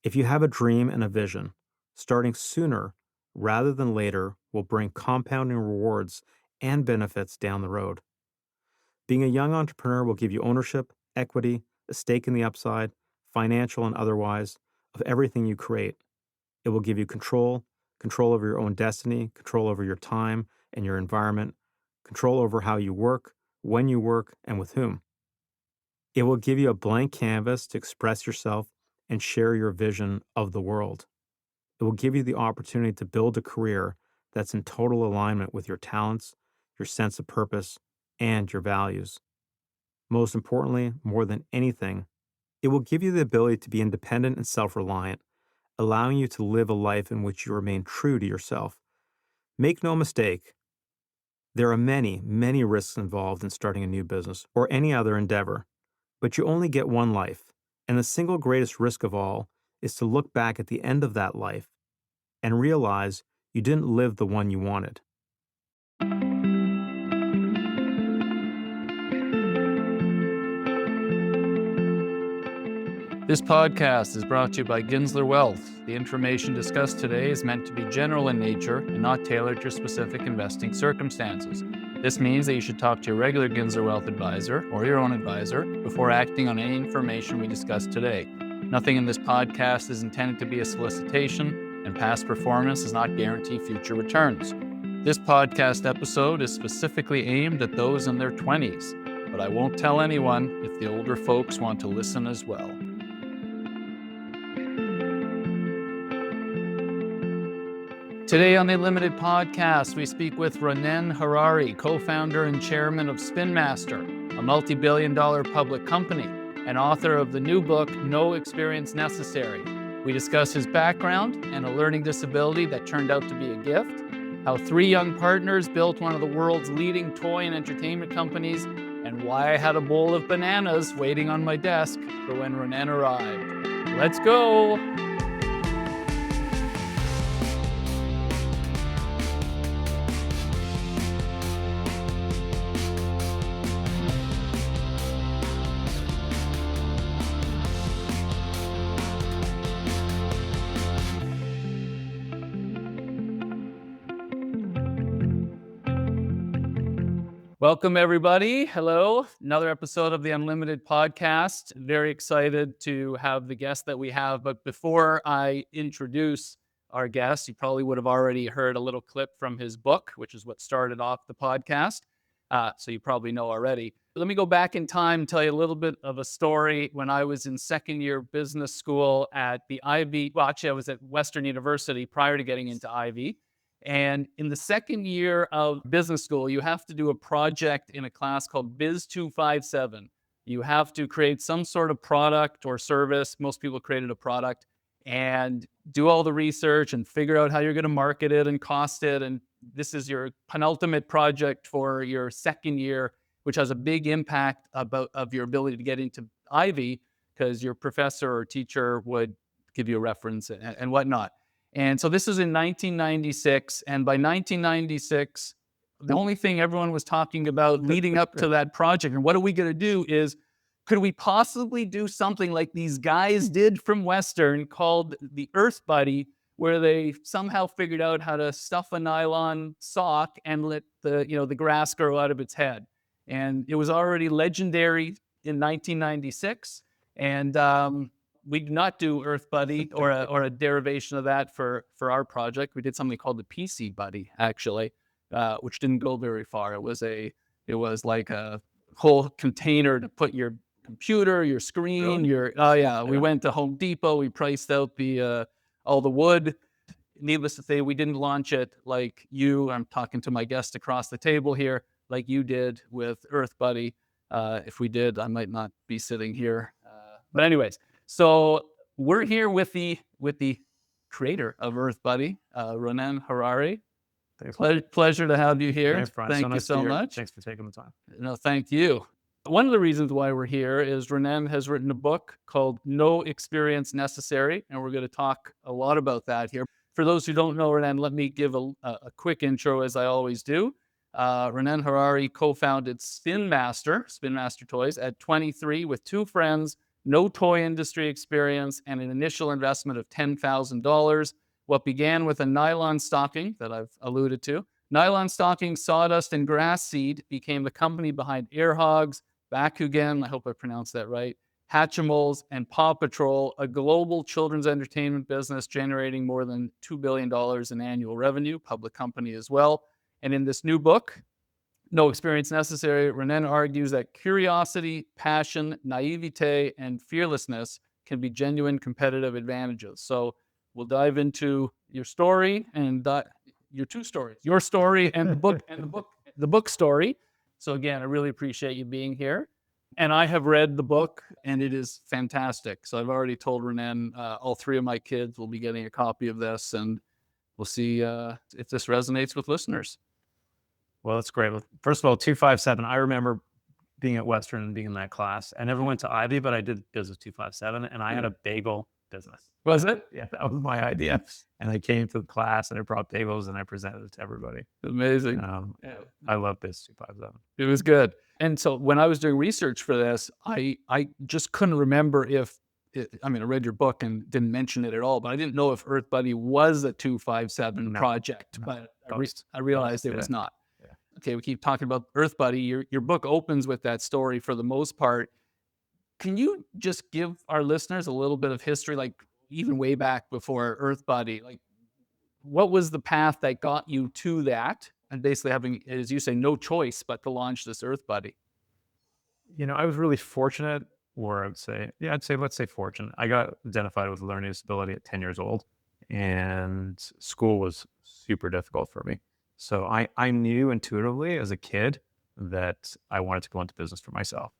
If you have a dream and a vision, starting sooner rather than later will bring compounding rewards and benefits down the road. Being a young entrepreneur will give you ownership, equity, a stake in the upside, financial and otherwise, of everything you create. It will give you control over your own destiny, control over your time and your environment, control over how you work, when you work, and with whom. It will give you a blank canvas to express yourself and share your vision of the world. It will give you the opportunity to build a career that's in total alignment with your talents, your sense of purpose, and your values. Most importantly, more than anything, it will give you the ability to be independent and self-reliant, allowing you to live a life in which you remain true to yourself. Make no mistake, there are many, many risks involved in starting a new business or any other endeavor, but you only get one life, and the single greatest risk of all is to look back at the end of that life and realize you didn't live the one you wanted. This podcast is brought to you by Ginsler Wealth. The information discussed today is meant to be general in nature and not tailored to your specific investing circumstances. This means that you should talk to your regular Ginsler Wealth advisor or your own advisor before acting on any information we discussed today. Nothing in this podcast is intended to be a solicitation, and past performance does not guarantee future returns. This podcast episode is specifically aimed at those in their 20s, but I won't tell anyone if the older folks want to listen as well. Today on the Unlimited Podcast, we speak with Ronnen Harary, co-founder and chairman of Spin Master, a multi-billion-dollar public company, and author of the new book, No Experience Necessary. We discuss his background and a learning disability that turned out to be a gift, how 3 young partners built one of the world's leading toy and entertainment companies, and why I had a bowl of bananas waiting on my desk for when Ronnen arrived. Let's go! Welcome, everybody. Hello. Another episode of the Unlimited Podcast. Very excited to have the guest that we have. But before I introduce our guest, you probably would have already heard a little clip from his book, which is what started off the podcast. So you probably know already. Let me go back in time and tell you a little bit of a story. When I was in second year business school at the Ivy, well, actually I was at Western University prior to getting into Ivy. And in the second year of business school, you have to do a project in a class called Biz 257. You have to create some sort of product or service. Most people created a product and do all the research and figure out how you're going to market it and cost it. And this is your penultimate project for your second year, which has a big impact of your ability to get into Ivy because your professor or teacher would give you a reference and whatnot. And so this was in 1996. And by 1996, the only thing everyone was talking about leading up to that project, and what are we going to do is, could we possibly do something like these guys did from Western called the Earth Buddy, where they somehow figured out how to stuff a nylon sock and let the grass grow out of its head. And it was already legendary in 1996. And we did not do Earth Buddy or a derivation of that for our project. We did something called the PC Buddy, actually, which didn't go very far. It was like a whole container to put your computer, your screen, really? We went to Home Depot. We priced out all the wood. Needless to say, we didn't launch it like you. I'm talking to my guest across the table here, like you did with Earth Buddy. If we did, I might not be sitting here. But anyways. So we're here with the creator of Earth Buddy, Ronnen Harary. Pleasure to have you here. Thank you so much. Thanks for taking the time. No, thank you. One of the reasons why we're here is Ronnen has written a book called No Experience Necessary, and we're going to talk a lot about that here. For those who don't know Ronnen, let me give a quick intro, as I always do. Ronnen Harary co-founded Spin Master Toys at 23 with 2 friends, no toy industry experience, and an initial investment of $10,000. What began with a nylon stocking that I've alluded to, nylon stocking, sawdust, and grass seed became the company behind Air Hogs, Bakugan, I hope I pronounced that right, Hatchimals, and Paw Patrol, a global children's entertainment business generating more than $2 billion in annual revenue, public company as well. And in this new book, No Experience Necessary, Ronnen argues that curiosity, passion, naivete, and fearlessness can be genuine competitive advantages. So we'll dive into your story and your two stories, your story and the book story. So again, I really appreciate you being here. And I have read the book, and it is fantastic. So I've already told Ronnen all three of my kids will be getting a copy of this, and we'll see if this resonates with listeners. Well, that's great. First of all, 257. I remember being at Western and being in that class. I never went to Ivy, but I did business 257, and I had a bagel business. Was it? Yeah, that was my idea. And I came to the class, and I brought bagels, and I presented it to everybody. Amazing. I love Biz 257. It was good. And so when I was doing research for this, I just couldn't remember if I read your book and didn't mention it at all, but I didn't know if Earth Buddy was a 257 project, but I realized it was not. Yeah. Okay, we keep talking about Earth Buddy. Your book opens with that story for the most part. Can you just give our listeners a little bit of history, like even way back before Earth Buddy? Like, what was the path that got you to that? And basically having, as you say, no choice but to launch this Earth Buddy. I was really fortunate, or let's say fortunate. I got identified with a learning disability at 10 years old, and school was super difficult for me. So I knew intuitively as a kid that I wanted to go into business for myself.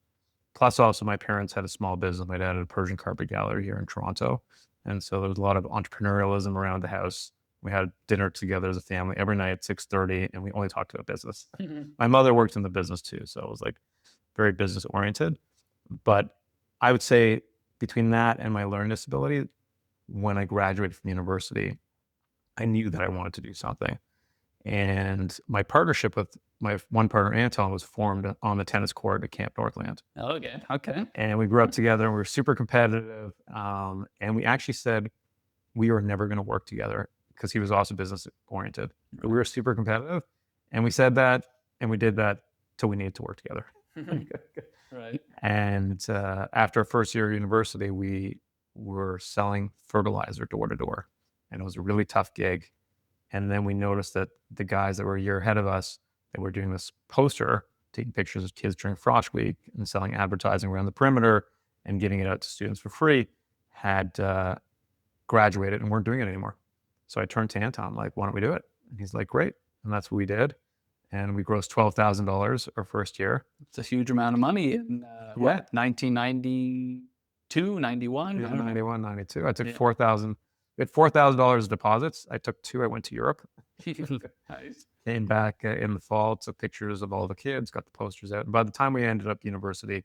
Plus, also, my parents had a small business. My dad had a Persian carpet gallery here in Toronto. And so there was a lot of entrepreneurialism around the house. We had dinner together as a family every night at 6:30, and we only talked about business. Mm-hmm. My mother worked in the business too, so it was like very business oriented. But I would say between that and my learning disability, when I graduated from university, I knew that I wanted to do something. And my partnership with my one partner, Anton, was formed on the tennis court at Camp Northland. Okay. And we grew up together, and we were super competitive. And we actually said we were never going to work together because he was also business oriented. But we were super competitive. And we said that, and we did that till we needed to work together. Right. And after our first year of university, we were selling fertilizer door to door. And it was a really tough gig. And then we noticed that the guys that were a year ahead of us, that were doing this poster, taking pictures of kids during Frosh Week and selling advertising around the perimeter and giving it out to students for free, had graduated and weren't doing it anymore. So I turned to Anton, like, why don't we do it? And he's like, great. And that's what we did. And we grossed $12,000 our first year. It's a huge amount of money in, 1992, 91? Yeah, 91, 92. I took $4,000. We had $4,000 deposits. I took two. I went to Europe. Nice. Came back in the fall, took pictures of all the kids, got the posters out. And by the time we ended up university,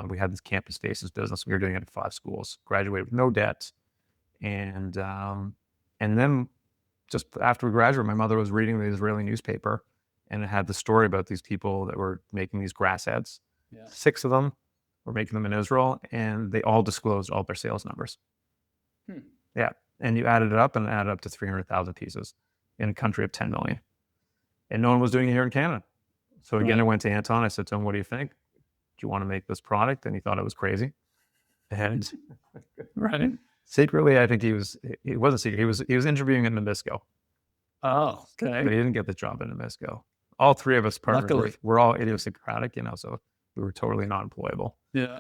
we had this campus faces business. We were doing it at 5 schools, graduated with no debt. And then just after we graduated, my mother was reading the Israeli newspaper, and it had the story about these people that were making these grass heads. Yeah. 6 of them were making them in Israel, and they all disclosed all their sales numbers. Yeah. And you added it up, and it added up to 300,000 pieces in a country of 10 million. And no one was doing it here in Canada. So again, I went to Anton. I said to him, what do you think? Do you want to make this product? And he thought it was crazy. And secretly, I think it wasn't secret. He was interviewing in Nabisco. Oh, okay. But he didn't get the job in Nabisco. All 3 of us partners were all idiosyncratic, so we were totally non-employable. Yeah.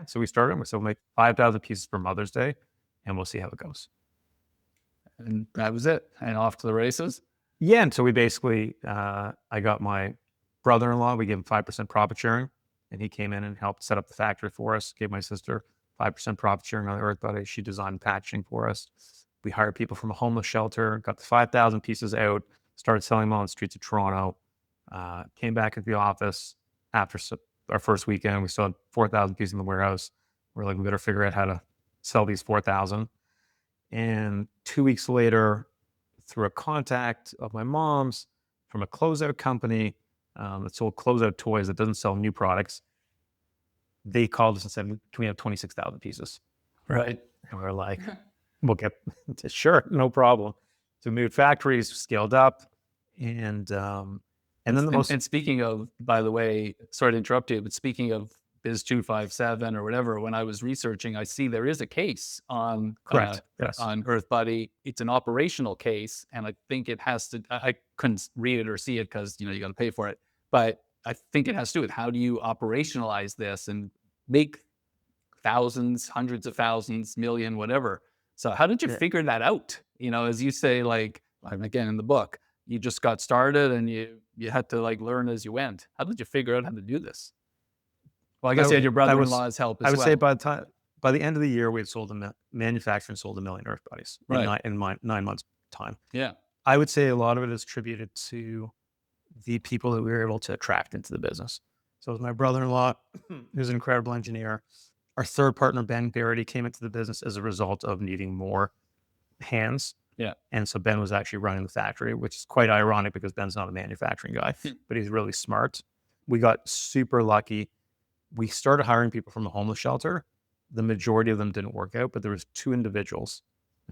So we started. So we'll make 5,000 pieces for Mother's Day, and we'll see how it goes. And that was it. And off to the races. Yeah. And so we basically, I got my brother-in-law. We gave him 5% profit sharing, and he came in and helped set up the factory for us. Gave my sister 5% profit sharing on the Earth Buddy. She designed packaging for us. We hired people from a homeless shelter, got the 5,000 pieces out, started selling them on the streets of Toronto. Came back at the office after our first weekend. We still had 4,000 pieces in the warehouse. We're like, we better figure out how to sell these 4,000. And 2 weeks later, through a contact of my mom's from a closeout company that sold closeout toys that doesn't sell new products, they called us and said, can we have 26,000 pieces? Right. And we were like, we'll get, sure, no problem. So we moved factories, scaled up, and then And speaking of, by the way, sorry to interrupt you, but speaking of Biz 257 or whatever, when I was researching, I see there is a case on correct, yes, on Earth Buddy. It's an operational case, and I think it has to. I couldn't read it or see it because you got to pay for it. But I think it has to do with how do you operationalize this and make thousands, hundreds of thousands, million, whatever. So how did you figure that out? As you say, like again in the book, you just got started and you had to like learn as you went. How did you figure out how to do this? Well, I guess you had your brother-in-law's help as well. I would say by the end of the year, we had sold manufactured and sold 1 million Earth Buddies in 9 months time. Yeah. I would say a lot of it is attributed to the people that we were able to attract into the business. So it was my brother-in-law, who's an incredible engineer. Our third partner, Ben Varadi, came into the business as a result of needing more hands. Yeah. And so Ben was actually running the factory, which is quite ironic because Ben's not a manufacturing guy, but he's really smart. We got super lucky. We started hiring people from the homeless shelter. The majority of them didn't work out, but there was 2 individuals,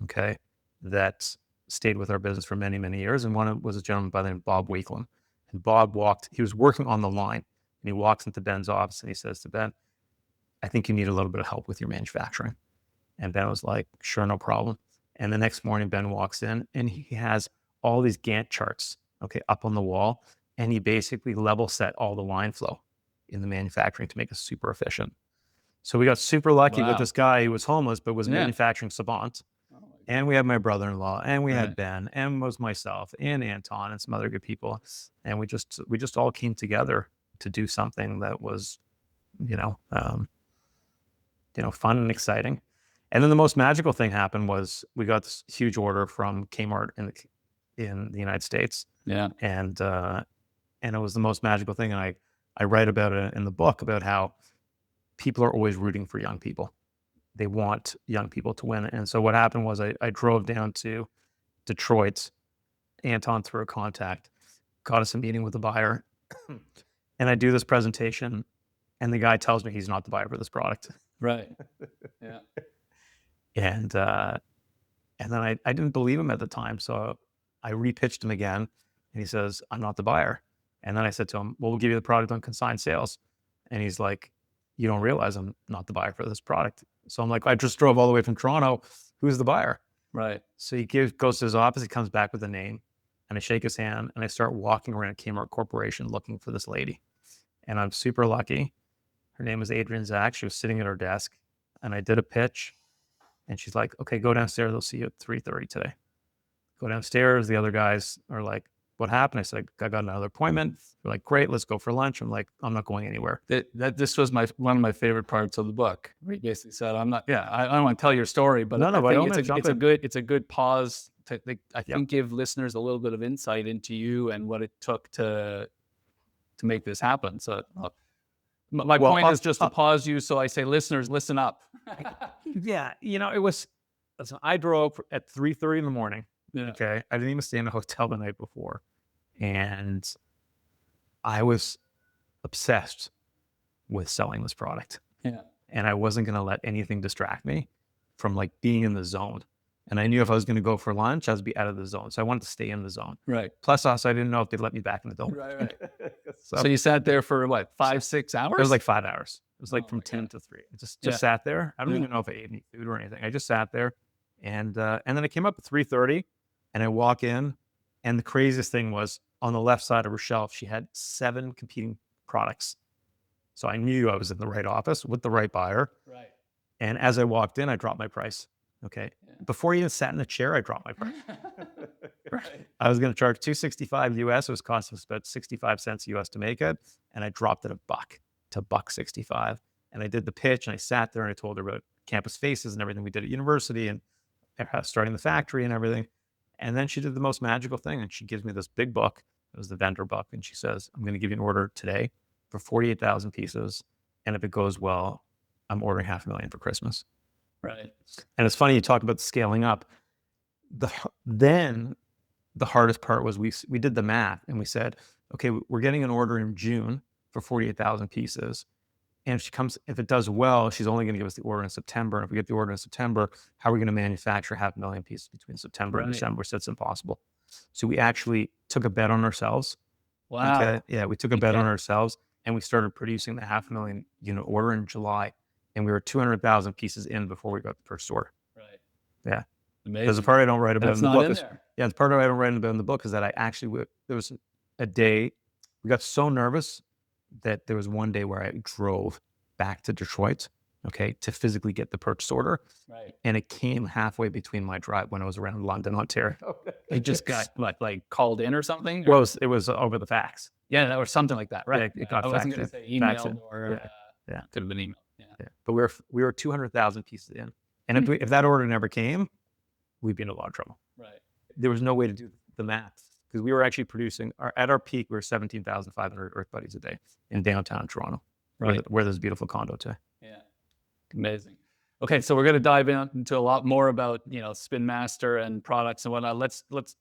okay, that stayed with our business for many, many years. And one was a gentleman by the name of Bob Wakeland. And Bob he was working on the line, and he walks into Ben's office and he says to Ben, I think you need a little bit of help with your manufacturing. And Ben was like, sure, no problem. And the next morning, Ben walks in and he has all these Gantt charts, okay, up on the wall. And he basically level set all the line flow in the manufacturing to make us super efficient. So we got super lucky with this guy who was homeless, but was a manufacturing savant. And we had my brother-in-law, and we had Ben, and was myself, and Anton, and some other good people. And we just all came together to do something that was, fun and exciting. And then the most magical thing happened was we got this huge order from Kmart in the United States. Yeah. And it was the most magical thing. And I write about it in the book about how people are always rooting for young people. They want young people to win. And so what happened was I drove down to Detroit. Anton, through a contact, got us a meeting with the buyer. And I do this presentation, and the guy tells me he's not the buyer for this product. Right. Yeah. And then I didn't believe him at the time. So I repitched him again, and he says, I'm not the buyer. And then I said to him, well, we'll give you the product on consigned sales. And he's like, you don't realize I'm not the buyer for this product. So I'm like, I just drove all the way from Toronto. Who's the buyer? Right. So he goes to his office. He comes back with a name, and I shake his hand, and I start walking around Kmart Corporation looking for this lady. And I'm super lucky. Her name is Adrienne Zach. She was sitting at her desk, and I did a pitch, and she's like, okay, go downstairs. I'll see you at 3:30 today. Go downstairs. The other guys are like, what happened? I said, I got another appointment. They're like, great, let's go for lunch. I'm like, I'm not going anywhere. This was one of my favorite parts of the book. Where he basically said, I'm not, I don't want to tell your story, but I think it's a good pause to, I think, give listeners a little bit of insight into you and what it took to make this happen. So my point is just to pause you. So I say, listeners, listen up. Yeah. Listen, I drove at 3:30 in the morning. Yeah. Okay. I didn't even stay in a hotel the night before. And I was obsessed with selling this product. Yeah. And I wasn't going to let anything distract me from like being in the zone. And I knew if I was going to go for lunch, I would be out of the zone. So I wanted to stay in the zone. Right. Plus also, I didn't know if they'd let me back in the zone. Right. So you sat there for what, 5-6 hours? It was like 5 hours. It was like from 10 to 3. I just sat there. I don't even know if I ate any food or anything. I just sat there. And then I came up at 3:30 and I walk in, and the craziest thing was on the left side of her shelf, she had 7 competing products. So I knew I was in the right office with the right buyer. Right. And as I walked in, I dropped my price. Okay. Yeah. Before I even sat in the chair, I dropped my price. Right. I was going to charge $265 US. It was costing us about 65 cents US to make it. And I dropped it to $1.65. And I did the pitch, and I sat there and I told her about campus faces and everything we did at university and starting the factory and everything. And then she did the most magical thing, and she gives me this big book. It was the vendor book, and she says, I'm going to give you an order today for 48,000 pieces, and if it goes well, I'm ordering 500,000 for Christmas. Right. And it's funny you talk about the scaling up. Then the hardest part was we did the math, and we said, okay, we're getting an order in June for 48,000 pieces. And if it does well, she's only going to give us the order in September. And if we get the order in September, how are we going to manufacture 500,000 pieces between September and Right. December? So it's impossible. So we actually took a bet on ourselves. Wow. Okay. Yeah, we took a bet on ourselves, and we started producing the 500,000 unit order in July. And we were 200,000 pieces in before we got the first order. Right. Yeah. Amazing. There's a part I don't write about That's in the not book. in is- there. Yeah, the part I don't write about in the book is that I actually, there was a day, we got so nervous that there was one day where I drove back to Detroit, okay, to physically get the purchase order. Right. And it came halfway between my drive when I was around London, Ontario. It just got like called in or something? Well, it was over the fax. Yeah, that was something like that, right? Yeah, it got I wasn't faxed going to in. say Faxed emailed in. or Yeah. could have been emailed. Yeah. Yeah. But we were 200,000 pieces in. And if that order never came, we'd be in a lot of trouble. Right. There was no way to do the math because we were actually producing, at our peak, we were 17,500 Earth Buddies a day in downtown Toronto, Right. where there's a beautiful condo today. Yeah. Amazing. Okay, so we're going to dive into a lot more about, Spin Master and products and whatnot.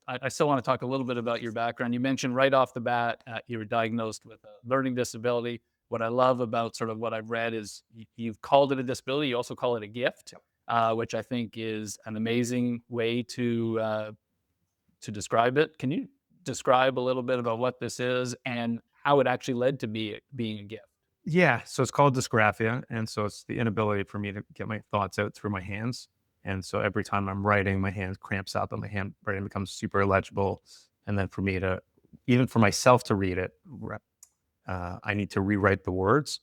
I still want to talk a little bit about your background. You mentioned right off the bat, you were diagnosed with a learning disability. What I love about sort of what I've read is you've called it a disability. You also call it a gift, which I think is an amazing way to describe it. Can you describe a little bit about what this is and how it actually led to being a gift? Yeah, so it's called dysgraphia, and so it's the inability for me to get my thoughts out through my hands. And so every time I'm writing, my hand cramps up and my handwriting becomes super illegible. And then for me to, even for myself to read it, I need to rewrite the words,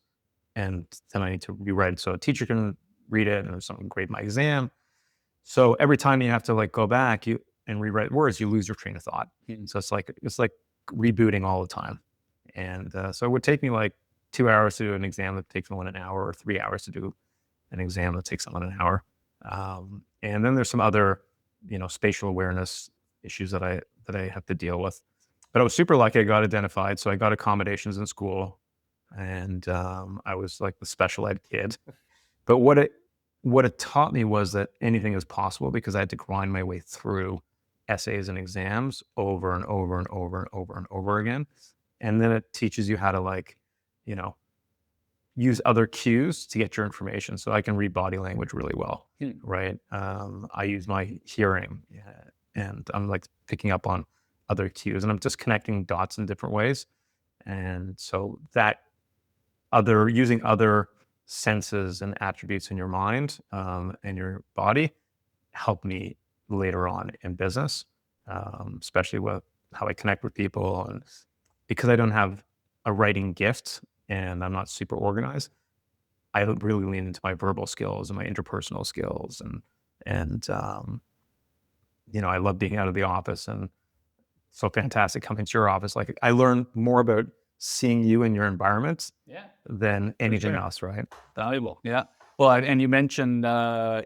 and then I need to rewrite it so a teacher can read it and someone grade my exam. So every time you have to go back and rewrite words, you lose your train of thought. So it's like rebooting all the time. And so it would take me 2 hours to do an exam that takes someone an hour, or 3 hours to do an exam that takes someone an hour. And then there's some other, spatial awareness issues that I have to deal with. But I was super lucky. I got identified, so I got accommodations in school, and I was like the special ed kid. But what it taught me was that anything is possible, because I had to grind my way through essays and exams over and over and over and over and over again. And then it teaches you how to use other cues to get your information. So I can read body language really well, right? I use my hearing, and I'm picking up on other cues, and I'm just connecting dots in different ways. And so that using other senses and attributes in your mind and your body helped me later on in business, especially with how I connect with people. And because I don't have a writing gift and I'm not super organized, I really lean into my verbal skills and my interpersonal skills. And I love being out of the office, and so fantastic coming to your office. I learned more about seeing you in your environment than anything else, right? Valuable. Yeah. Well, and you mentioned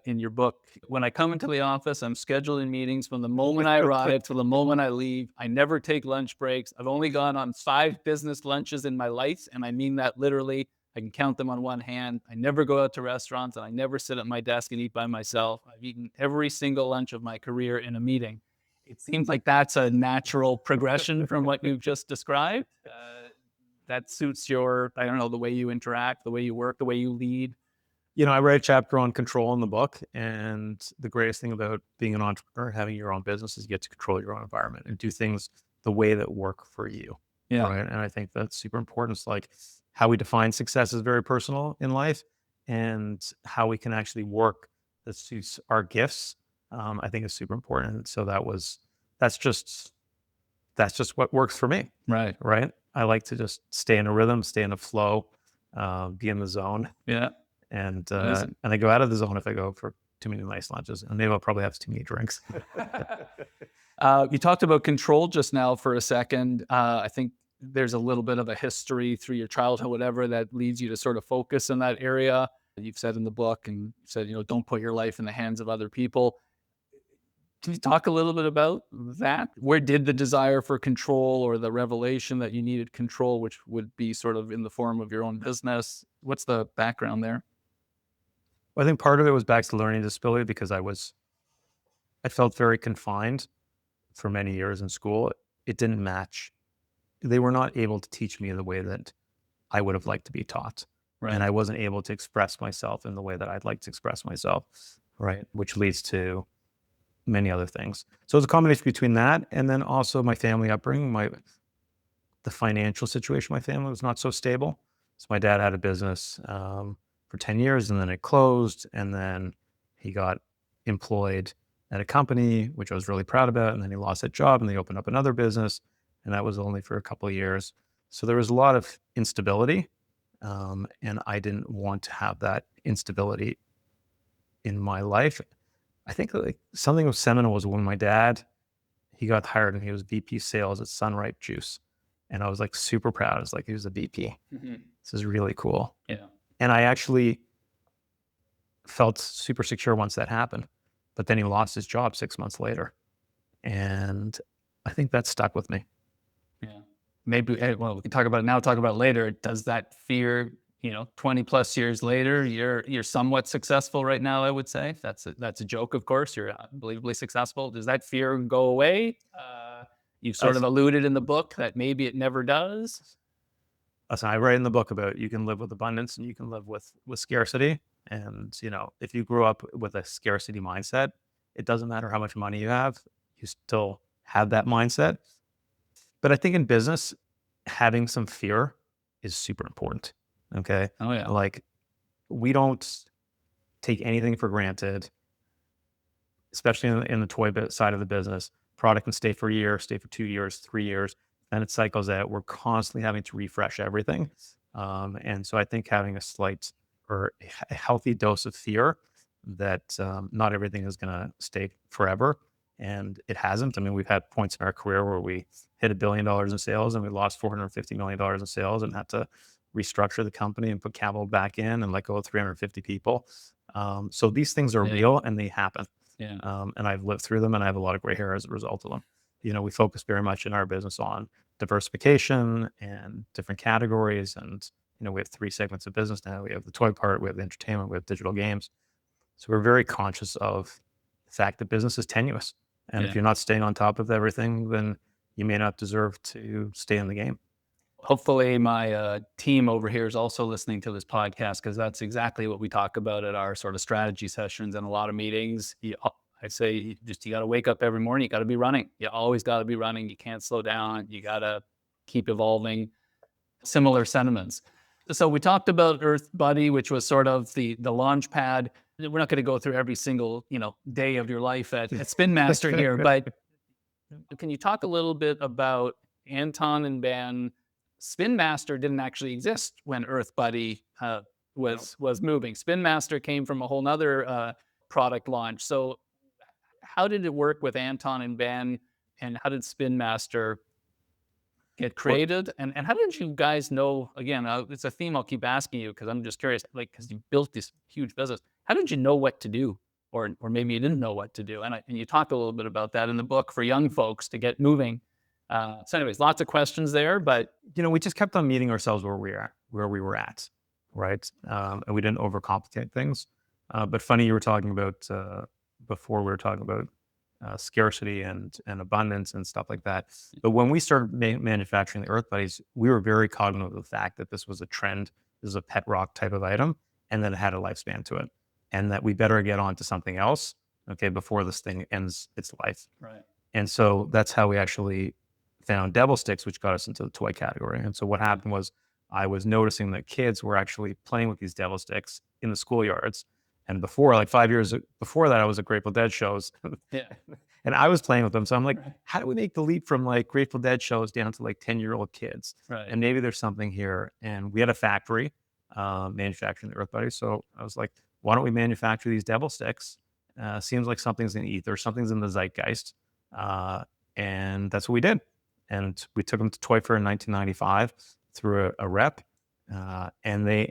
in your book, when I come into the office, I'm scheduling meetings from the moment I arrive to the moment I leave. I never take lunch breaks. I've only gone on 5 business lunches in my life, and I mean that literally. I can count them on one hand. I never go out to restaurants, and I never sit at my desk and eat by myself. I've eaten every single lunch of my career in a meeting. It seems like that's a natural progression from what you've just described. That suits the way you interact, the way you work, the way you lead. I write a chapter on control in the book, and the greatest thing about being an entrepreneur, having your own business, is you get to control your own environment and do things the way that work for you. Yeah. Right. And I think that's super important. It's how we define success is very personal in life, and how we can actually work that suits our gifts, I think is super important. And so that's just what works for me. Right. Right. I like to just stay in a rhythm, stay in a flow, be in the zone. Yeah. And I go out of the zone if I go for too many nice lunches, and maybe I'll probably have too many drinks. You talked about control just now for a second. I think there's a little bit of a history through your childhood, whatever, that leads you to sort of focus in that area. You've said in the book, and you said, don't put your life in the hands of other people. Can you talk a little bit about that? Where did the desire for control, or the revelation that you needed control, which would be sort of in the form of your own business? What's the background there? Well, I think part of it was back to learning disability, because I felt very confined for many years in school. It didn't match. They were not able to teach me the way that I would have liked to be taught. Right. And I wasn't able to express myself in the way that I'd like to express myself, right? Which leads to many other things. So it's a combination between that and then also my family upbringing, the financial situation of my family was not so stable. So my dad had a business for 10 years and then it closed, and then he got employed at a company, which I was really proud about. And then he lost that job and they opened up another business, and that was only for a couple of years. So there was a lot of instability. And I didn't want to have that instability in my life. I think like something was seminal was when my dad, he got hired and he was VP sales at Sunripe Juice. And I was like super proud. I was like, he was a VP. This is really cool. Yeah. And I actually felt super secure once that happened. But then he lost his job 6 months later. And I think that stuck with me. Yeah. Maybe, well, we can talk about it now, talk about it later. Does that fear, 20 plus years later, you're somewhat successful right now, I would say. That's a joke, of course. You're unbelievably successful. Does that fear go away? You've sort of alluded in the book that maybe it never does. Listen, I write in the book about you can live with abundance and you can live with scarcity. And, if you grew up with a scarcity mindset, it doesn't matter how much money you have, you still have that mindset. But I think in business, having some fear is super important. Okay. Oh, yeah. Like, we don't take anything for granted, especially in the toy side of the business. Product can stay for a year, stay for 2 years, 3 years, then it cycles out. We're constantly having to refresh everything. And so I think having a slight or a healthy dose of fear that not everything is going to stay forever. And it hasn't. I mean, we've had points in our career where we hit $1 billion in sales and we lost $450 million in sales and had to restructure the company and put capital back in and let go of 350 people. So these things are real and they happen. Yeah. And I've lived through them and I have a lot of gray hair as a result of them. We focus very much in our business on diversification and different categories. And, we have 3 segments of business now. We have the toy part, we have the entertainment, we have digital games. So we're very conscious of the fact that business is tenuous. And if you're not staying on top of everything, then you may not deserve to stay in the game. Hopefully my team over here is also listening to this podcast, because that's exactly what we talk about at our sort of strategy sessions and a lot of meetings. I say you got to wake up every morning. You got to be running. You always got to be running. You can't slow down. You got to keep evolving. Similar sentiments. So we talked about Earth Buddy, which was sort of the launch pad. We're not going to go through every single, day of your life at Spin Master here, but can you talk a little bit about Anton and Ben? Spin Master didn't actually exist when Earth Buddy was moving. Spin Master came from a whole nother product launch. So how did it work with Anton and Ben, and how did Spin Master get created? And how did you guys know, again, it's a theme I'll keep asking you because I'm just curious, because you built this huge business. How did you know what to do? Or maybe you didn't know what to do. And you talk a little bit about that in the book for young folks to get moving. So anyways, lots of questions there, but we just kept on meeting ourselves where we were at, right? And we didn't overcomplicate things. But funny, you were talking about before, we were talking about scarcity and abundance and stuff like that. But when we started manufacturing the Earth Buddies, we were very cognizant of the fact that this was a trend, this is a pet rock type of item, and that it had a lifespan to it, and that we better get on to something else, before this thing ends its life. Right. And so that's how we actually found Devil Sticks, which got us into the toy category. And so what happened was I was noticing that kids were actually playing with these Devil Sticks in the schoolyards. And before, like 5 years before that, I was at Grateful Dead shows. Yeah. And I was playing with them. So I'm like, how do we make the leap from like Grateful Dead shows down to like 10-year-old kids? Right. And maybe there's something here. And we had a factory manufacturing the Earth Buddies. So I was like, why don't we manufacture these Devil Sticks? Seems like something's in the ether, something's in the zeitgeist. And that's what we did. And we took them to Toy Fair in 1995 through a rep. And they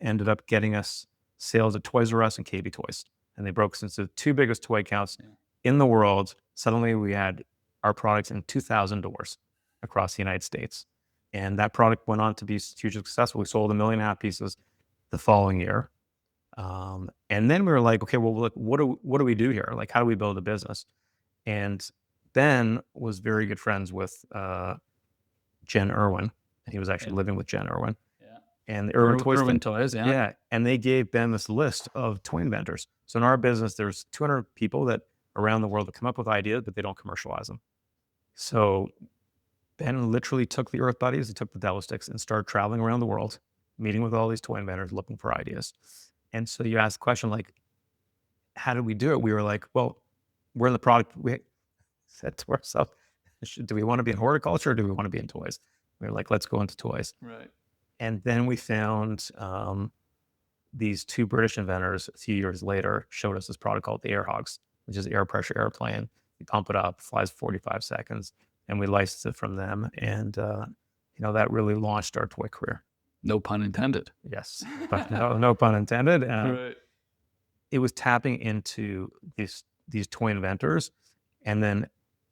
ended up getting us sales at Toys R Us and KB Toys. And they broke us into the 2 biggest toy counts in the world. Suddenly we had our products in 2,000 doors across the United States. And that product went on to be hugely successful. We sold 1.5 million pieces the following year. And then we were like, okay, well, look, what do we do here? Like, how do we build a business? And Ben was very good friends with Jen Irwin. And he was actually living with Jen Irwin. Yeah. And the Urban Toys, Urban Toys, yeah. yeah, and they gave Ben this list of toy inventors. So in our business, there's 200 people that around the world that come up with ideas, but they don't commercialize them. So Ben literally took the Earth Buddies, he took the Devil Sticks, and started traveling around the world, meeting with all these toy inventors, looking for ideas. And so you ask the question, like, how did we do it? We were like, well, we're in the product. We said to ourselves, do we want to be in horticulture or do we want to be in toys? We were like, let's go into toys. Right. And then we found these two British inventors a few years later showed us this product called the Air Hogs, which is air pressure airplane. You pump it up, flies 45 seconds, and we licensed it from them. And, that really launched our toy career. No pun intended. Yes, but no pun intended. Right. It was tapping into these toy inventors and then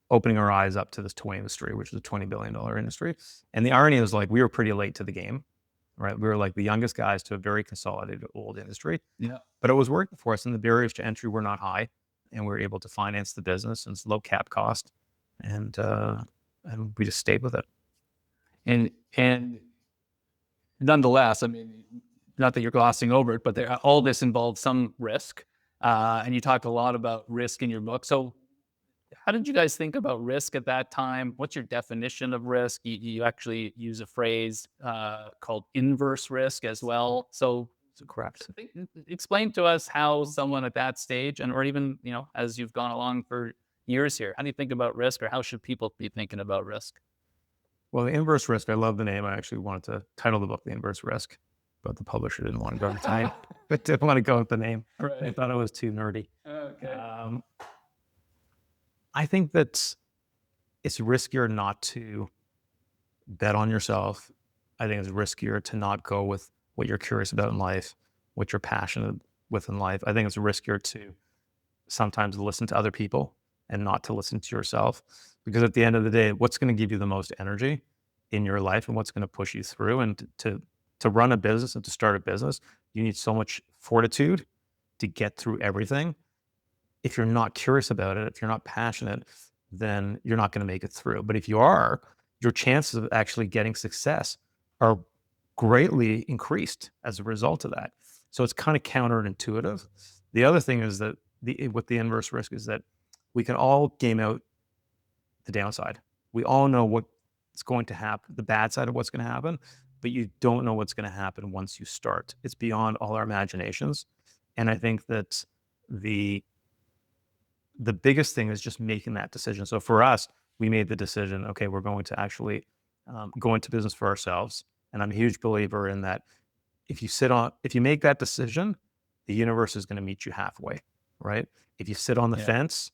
opening our eyes up to this toy industry, which is a $20 billion industry. And the irony is, like, we were pretty late to the game, right? We were like the youngest guys to a very consolidated old industry. Yeah. But it was working for us, and the barriers to entry were not high, and we were able to finance the business, and it's low cap cost, and we just stayed with it. And nonetheless, I mean, not that you're glossing over it, but all this involves some risk, and you talk a lot about risk in your book. So how did you guys think about risk at that time? What's your definition of risk? You actually use a phrase called inverse risk as well. So Correct. explain to us how someone at that stage, or even, as you've gone along for years here, how do you think about risk, or how should people be thinking about risk? Well, the inverse risk, I love the name. I actually wanted to title the book The Inverse Risk, but the publisher didn't want to go with the time. But didn't want to go with the name. Right. They thought it was too nerdy. Okay. I think that it's riskier not to bet on yourself. I think it's riskier to not go with what you're curious about in life, what you're passionate with in life. I think it's riskier to sometimes listen to other people and not to listen to yourself. Because at the end of the day, what's going to give you the most energy in your life and what's going to push you through, and to run a business and to start a business, you need so much fortitude to get through everything. If you're not curious about it, if you're not passionate, then you're not going to make it through. But if you are, your chances of actually getting success are greatly increased as a result of that. So it's kind of counterintuitive. The other thing is that with the inverse risk is that we can all game out the downside. We all know what's going to happen, the bad side of what's going to happen, but you don't know what's going to happen once you start. It's beyond all our imaginations. And I think that the biggest thing is just making that decision. So for us, we made the decision, okay, we're going to actually go into business for ourselves. And I'm a huge believer in that. If you make that decision, the universe is going to meet you halfway, right? If you sit on the fence,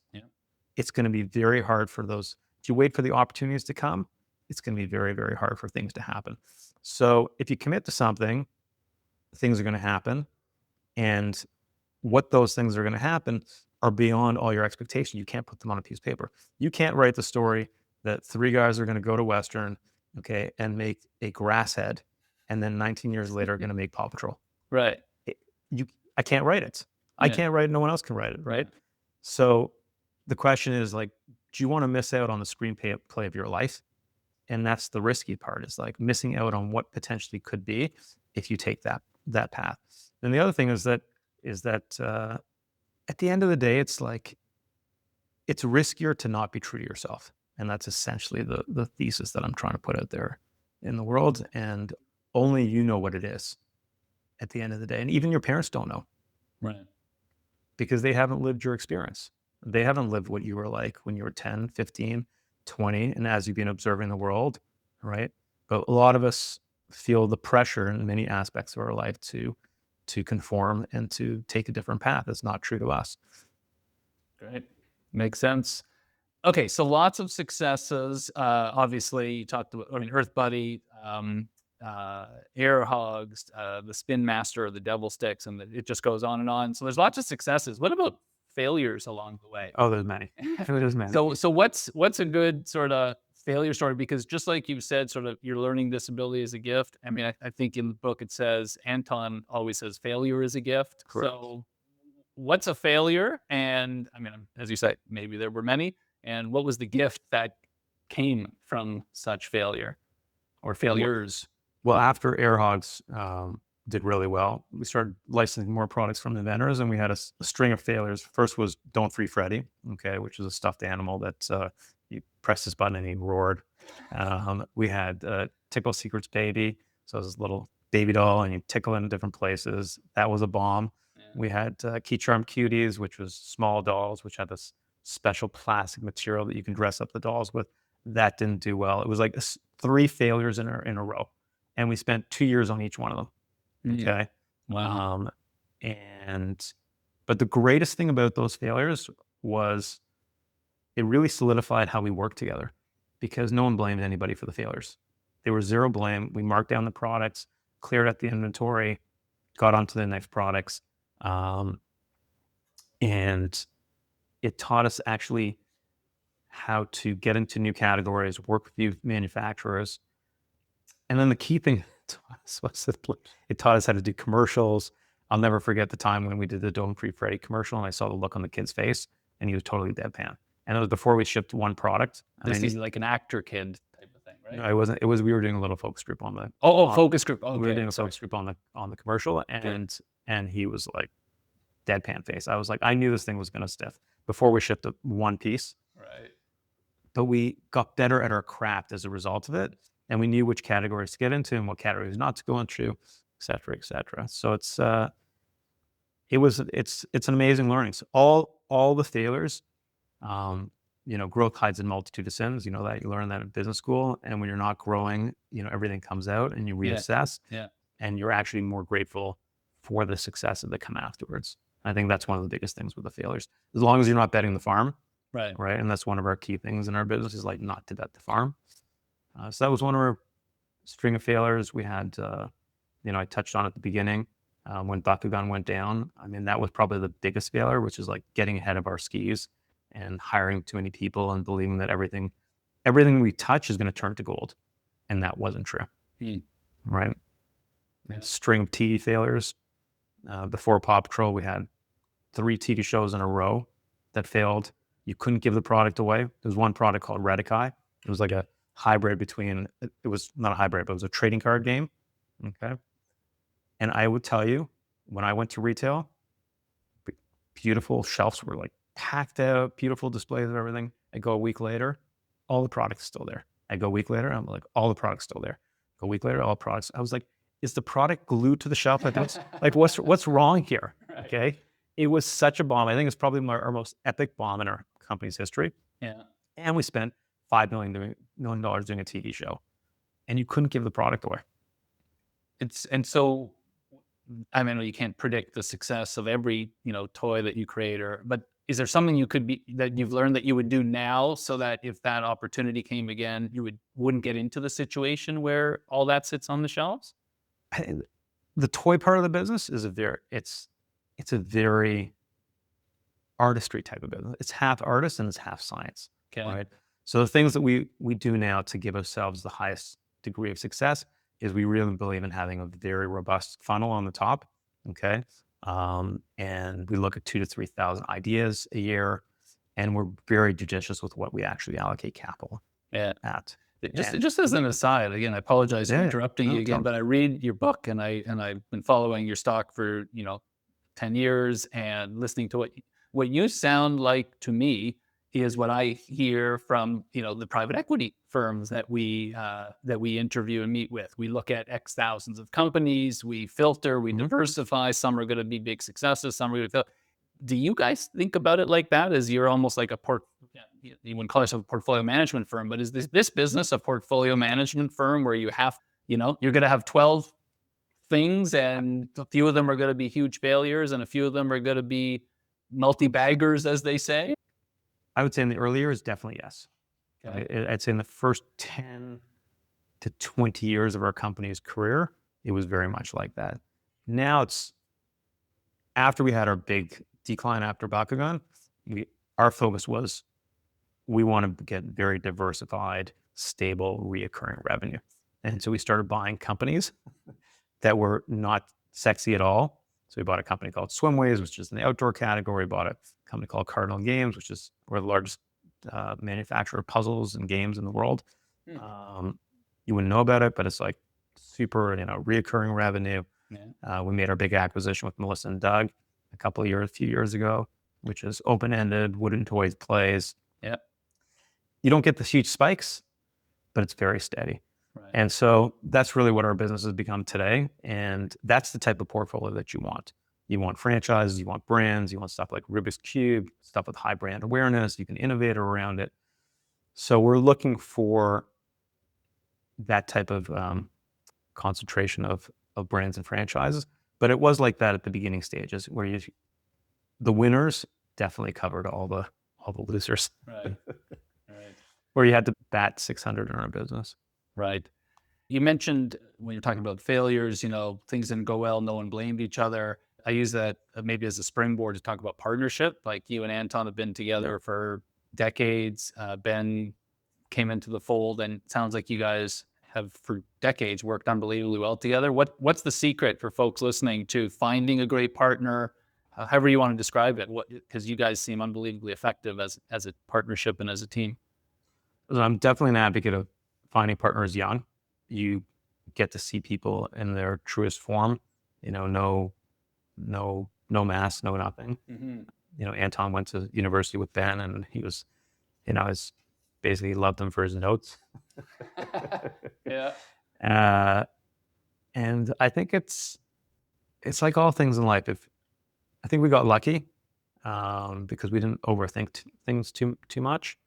it's going to be very hard for those. If you wait for the opportunities to come, it's going to be very, very hard for things to happen. So if you commit to something, things are going to happen. And what those things are going to happen are beyond all your expectation. You can't put them on a piece of paper. You can't write the story that three guys are going to go to Western, okay, and make a grass head, and then 19 years later are going to make Paw Patrol. Right. I can't write it. I can't write it. No one else can write it, right? So the question is, like, do you want to miss out on the screenplay of your life? And that's the risky part, is like missing out on what potentially could be if you take that path. And the other thing is that at the end of the day, it's like, it's riskier to not be true to yourself. And that's essentially the thesis that I'm trying to put out there in the world. And only you know what it is at the end of the day. And even your parents don't know. Right. Because they haven't lived your experience. They haven't lived what you were like when you were 10, 15, 20, and as you've been observing the world, right? But a lot of us feel the pressure in many aspects of our life to conform and to take a different path. It's not true to us. Great. Makes sense. Okay, so lots of successes. Obviously, you talked about, Earth Buddy, Air Hogs, the Spin Master, the Devil Sticks, and it just goes on and on. So there's lots of successes. What about failures along the way? Oh, there's many. There's many. So what's a good sort of failure story? Because just like you said, sort of your learning disability is a gift. I mean, I think in the book it says, Anton always says failure is a gift. Correct. So what's a failure? And I mean, as you say, maybe there were many. And what was the gift that came from such failure or failures? Well, after Air Hogs did really well, we started licensing more products from the vendors, and we had a string of failures. First was Don't Free Freddy, okay, which is a stuffed animal that you press this button and he roared. We had Tickle Secrets Baby, so it was this little baby doll, and you tickle it in different places. That was a bomb. Yeah. We had Key Charm Cuties, which was small dolls, which had this special plastic material that you can dress up the dolls with. That didn't do well. It was like 3 failures in a row, and we spent 2 years on each one of them. Okay. Wow. But the greatest thing about those failures was it really solidified how we worked together, because no one blamed anybody for the failures. There was zero blame. We marked down the products, cleared out the inventory, got onto the next products. And it taught us actually how to get into new categories, work with new manufacturers. And then the key thing was it taught us how to do commercials. I'll never forget the time when we did the Don't Free Freddy commercial, and I saw the look on the kid's face, and he was totally deadpan. And it was before we shipped one product. This is like an actor kid type of thing, right? No, it wasn't. It was, we were doing a little focus group on the. Focus group. Okay, we were doing a focus group on the commercial, and he was like deadpan face. I was like, I knew this thing was going to stiff before we shipped one piece. Right. But we got better at our craft as a result of it, and we knew which categories to get into and what categories not to go into, et cetera, et cetera. So it's an amazing learning. So all the failures, growth hides in multitude of sins. You know that, you learn that in business school. And when you're not growing, everything comes out, and you reassess. Yeah. And you're actually more grateful for the successes that come afterwards. I think that's one of the biggest things with the failures. As long as you're not betting the farm, right? And that's one of our key things in our business, is like not to bet the farm. So that was one of our string of failures. We had, I touched on at the beginning, when Bakugan went down. I mean, that was probably the biggest failure, which is like getting ahead of our skis and hiring too many people and believing that everything we touch is going to turn to gold. And that wasn't true. Right? Yeah. String of TV failures. Before Paw Patrol, we had 3 TV shows in a row that failed. You couldn't give the product away. There was one product called Radikai. It was like a hybrid between, it was not a hybrid, but it was a trading card game. Okay. And I would tell you, when I went to retail, beautiful shelves were like packed out, beautiful displays of everything. I go a week later, all the products still there. I go a week later, I'm like, all the products still there. Go a week later, all the products. I was like, is the product glued to the shelf? Like what's wrong here? Right. Okay. It was such a bomb. I think it's probably our most epic bomb in our company's history. Yeah. And we spent $5 million doing a TV show, and you couldn't give the product away. So, I mean, you can't predict the success of every, toy that you create, but is there something that you've learned that you would do now, so that if that opportunity came again, you wouldn't get into the situation where all that sits on the shelves? The toy part of the business is it's a very artistry type of business. It's half artist and it's half science. Okay. Right. So the things that we do now to give ourselves the highest degree of success is we really believe in having a very robust funnel on the top. Okay. And we look at 2,000 to 3,000 ideas a year, and we're very judicious with what we actually allocate capital at. Just as an aside, again, I apologize for interrupting you again, but I read your book, and I've been following your stock for 10 years, and listening to what you sound like to me is what I hear from the private equity firms that we interview and meet with. We look at X thousands of companies, we filter, we diversify. Some are going to be big successes, some are going to fail. Do you guys think about it like that? As you're almost like you wouldn't call yourself a portfolio management firm, but is this business a portfolio management firm where you have, you're going to have 12 things, and a few of them are going to be huge failures, and a few of them are going to be multi-baggers, as they say? I would say in the early years, definitely yes. Okay. I'd say in the first 10 to 20 years of our company's career, it was very much like that. Now it's, after we had our big decline after Bakugan, our focus was, we want to get very diversified, stable, reoccurring revenue. And so we started buying companies that were not sexy at all. So we bought a company called Swimways, which is in the outdoor category. We bought a company called Cardinal Games, which is we're the largest manufacturer of puzzles and games in the world. You wouldn't know about it, but it's like super, reoccurring revenue. Yeah. We made our big acquisition with Melissa and Doug a few years ago, which is open-ended, wooden toys plays. Yeah. You don't get the huge spikes, but it's very steady. Right. And so that's really what our business has become today. And that's the type of portfolio that you want. You want franchises, you want brands, you want stuff like Rubik's Cube, stuff with high brand awareness. You can innovate around it. So we're looking for that type of concentration of brands and franchises. But it was like that at the beginning stages, where the winners definitely covered all the losers. Right. Right. Where you had to bat 600 in our business. Right. You mentioned when you're talking about failures, things didn't go well, no one blamed each other. I use that maybe as a springboard to talk about partnership. Like you and Anton have been together for decades. Ben came into the fold, and it sounds like you guys have for decades worked unbelievably well together. What's the secret for folks listening to finding a great partner, however you want to describe it? Because you guys seem unbelievably effective as a partnership and as a team. I'm definitely an advocate of finding partners young. You get to see people in their truest form. No mask, no nothing. Mm-hmm. Anton went to university with Ben, and he was, basically loved him for his notes. Yeah. And I think it's like all things in life. I think we got lucky because we didn't overthink things too much,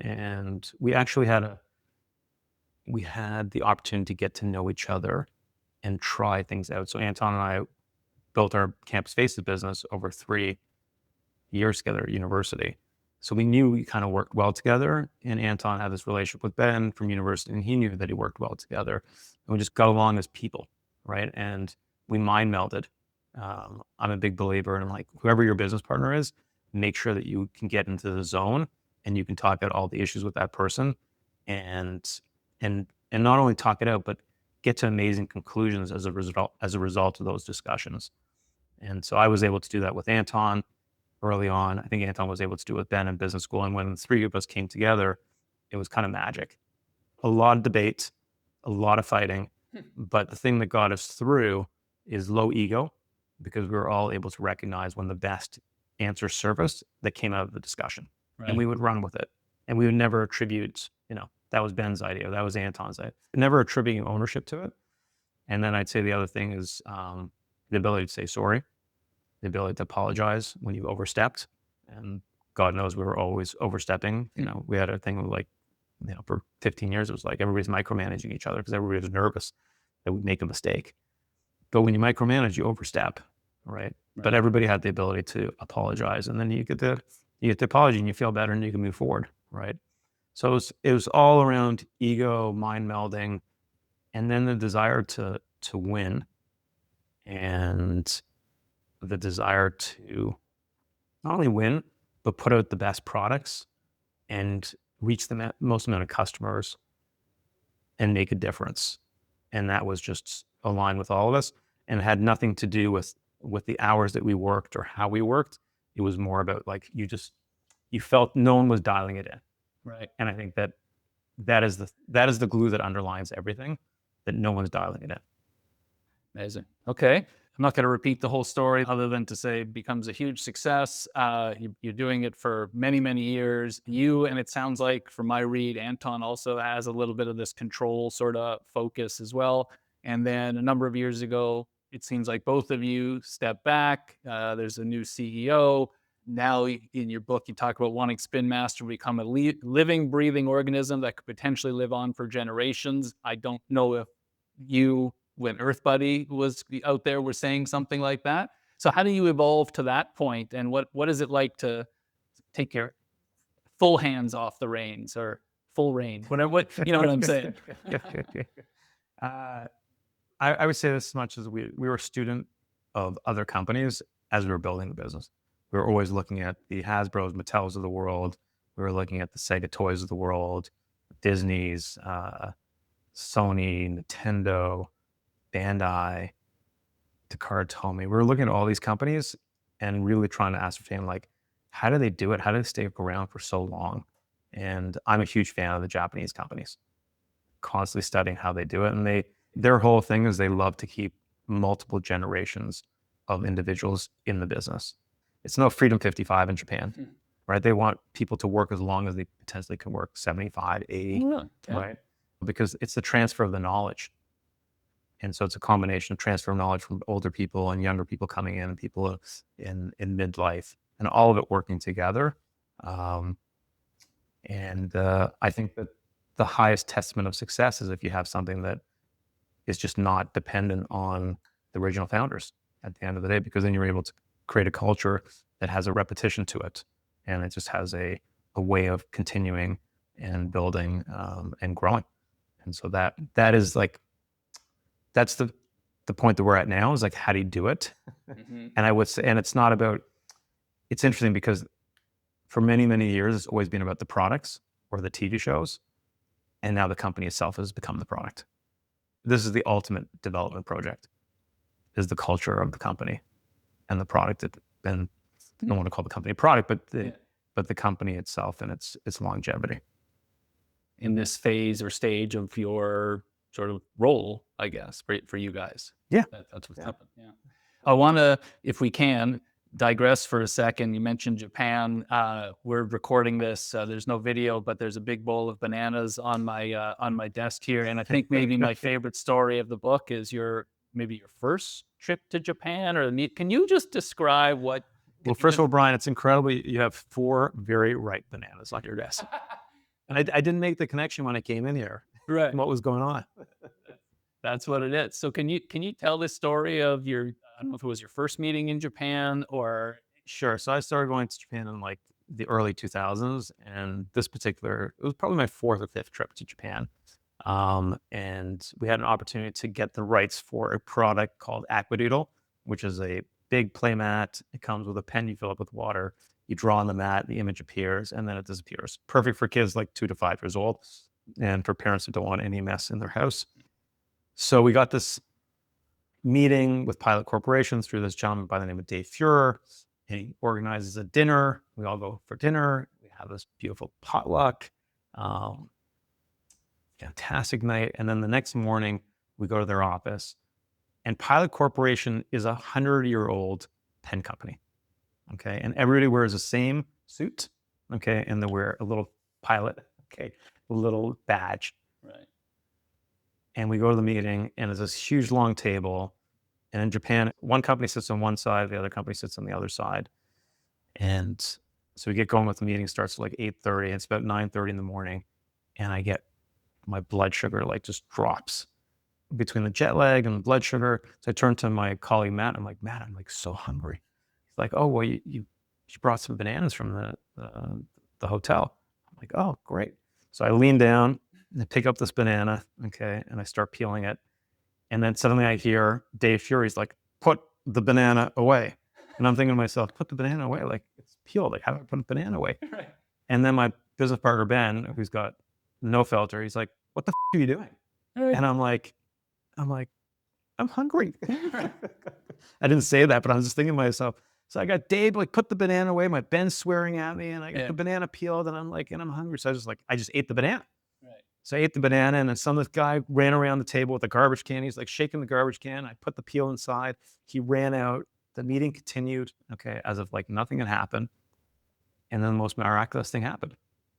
and we actually had the opportunity to get to know each other and try things out. So Anton and I built our Campus Faces business over 3 years together at university. So we knew we kind of worked well together, and Anton had this relationship with Ben from university, and he knew that he worked well together. And we just got along as people, right? And we mind melded. I'm a big believer in, like, whoever your business partner is, make sure that you can get into the zone and you can talk out all the issues with that person, and not only talk it out, but get to amazing conclusions as a result of those discussions. And so I was able to do that with Anton early on. I think Anton was able to do it with Ben in business school. And when the three of us came together, it was kind of magic. A lot of debate, a lot of fighting, but the thing that got us through is low ego, because we were all able to recognize when the best answer surfaced that came out of the discussion. Right. And we would run with it. And we would never attribute, that was Ben's idea, or that was Anton's idea. Never attributing ownership to it. And then I'd say the other thing is the ability to say sorry, the ability to apologize when you've overstepped. And God knows we were always overstepping. We had a thing like, for 15 years, it was like everybody's micromanaging each other because everybody was nervous that we'd make a mistake. But when you micromanage, you overstep, right? But everybody had the ability to apologize, and then you get the apology, and you feel better, and you can move forward, right? So it was all around ego, mind melding, and then the desire to win, and the desire to not only win, but put out the best products and reach the most amount of customers and make a difference. And that was just aligned with all of us, and it had nothing to do with the hours that we worked or how we worked. It was more about, like, you felt no one was dialing it in. Right. And I think that is the glue that underlines everything, that no one's dialing it in. Amazing. Okay. I'm not going to repeat the whole story other than to say it becomes a huge success. You're doing it for many, many years. And it sounds like, from my read, Anton also has a little bit of this control sort of focus as well. And then a number of years ago, it seems like both of you step back. There's a new CEO. Now in your book, you talk about wanting Spin Master to become a living, breathing organism that could potentially live on for generations. I don't know if you, when Earth Buddy was out there, were saying something like that. So how do you evolve to that point? And what is it like to take your full hands off the reins, or full rein? What you know what I'm saying? I would say this as much as we were a student of other companies as we were building the business. We were always looking at the Hasbros, Mattels of the world. We were looking at the Sega toys of the world, Disney's, Sony, Nintendo, Bandai, Takara. We were looking at all these companies and really trying to ascertain, like, how do they do it? How do they stay around for so long? And I'm a huge fan of the Japanese companies, constantly studying how they do it. And Their whole thing is they love to keep multiple generations of individuals in the business. It's no Freedom 55 in Japan, right? They want people to work as long as they potentially can work, 75, 80, Really? Yeah. right? Because it's the transfer of the knowledge. And so it's a combination of transfer of knowledge from older people and younger people coming in, people in midlife, and all of it working together. I think that the highest testament of success is if you have something that is just not dependent on the original founders at the end of the day, because then you're able to create a culture that has a repetition to it. And it just has a way of continuing and building and growing. And so that is like, that's the point that we're at now, is like, how do you do it? Mm-hmm. And I would say, and it's not about, it's interesting because for many, many years, it's always been about the products or the TV shows. And now the company itself has become the product. This is the ultimate development project, is the culture of the company and the product. And I don't want to call the company a product, but the company itself and its longevity. In this phase or stage of your sort of role, I guess, for you guys. Yeah. That's what's happened. Yeah. I want to, if we can, digress for a second. You mentioned Japan. We're recording this. There's no video, but there's a big bowl of bananas on my desk here. And I think maybe my favorite story of the book is your first trip to Japan, or can you just describe what? Well, first of all, Brian, it's incredible. You have 4 very ripe bananas on your desk. And I didn't make the connection when I came in here. Right. And what was going on? That's what it is. So can you tell this story of your, I don't know if it was your first meeting in Japan or? Sure. So I started going to Japan in like the early 2000s, and it was probably my 4th or 5th trip to Japan. And we had an opportunity to get the rights for a product called Aquadoodle, which is a big play mat. It comes with a pen you fill up with water. You draw on the mat, the image appears, and then it disappears. Perfect for kids like 2 to 5 years old, and for parents who don't want any mess in their house. So we got this meeting with Pilot Corporation through this gentleman by the name of Dave Fuhrer, and he organizes a dinner. We all go for dinner. We have this beautiful potluck, fantastic night. And then the next morning, we go to their office, and Pilot Corporation is a 100-year-old pen company. Okay, and everybody wears the same suit. Okay, and they wear a little pilot. Okay, a little badge. Right. And we go to the meeting, and there's this huge long table. And in Japan, one company sits on one side, the other company sits on the other side. And so we get going with the meeting. Starts at like 8:30. It's about 9:30 in the morning, and I get my blood sugar like just drops between the jet lag and the blood sugar. So I turn to my colleague Matt. I'm like, Matt, I'm like so hungry. He's like, oh well, you brought some bananas from the hotel. I'm like, oh great. So I lean down and I pick up this banana, okay, and I start peeling it. And then suddenly I hear Dave Fury's like, put the banana away. And I'm thinking to myself, put the banana away? Like, it's peeled. Like, how do I put a banana away? Right. And then my business partner, Ben, who's got no filter, he's like, what the are you doing? Right. And I'm like, I'm hungry. I didn't say that, but I was just thinking to myself. So I got Dave, like, put the banana away. My Ben's swearing at me, and I got the banana peeled, and I'm like, and I'm hungry. So I just ate the banana. Right. So I ate the banana, and then this guy ran around the table with a garbage can. He's like shaking the garbage can. I put the peel inside. He ran out. The meeting continued, okay, as if like nothing had happened. And then the most miraculous thing happened.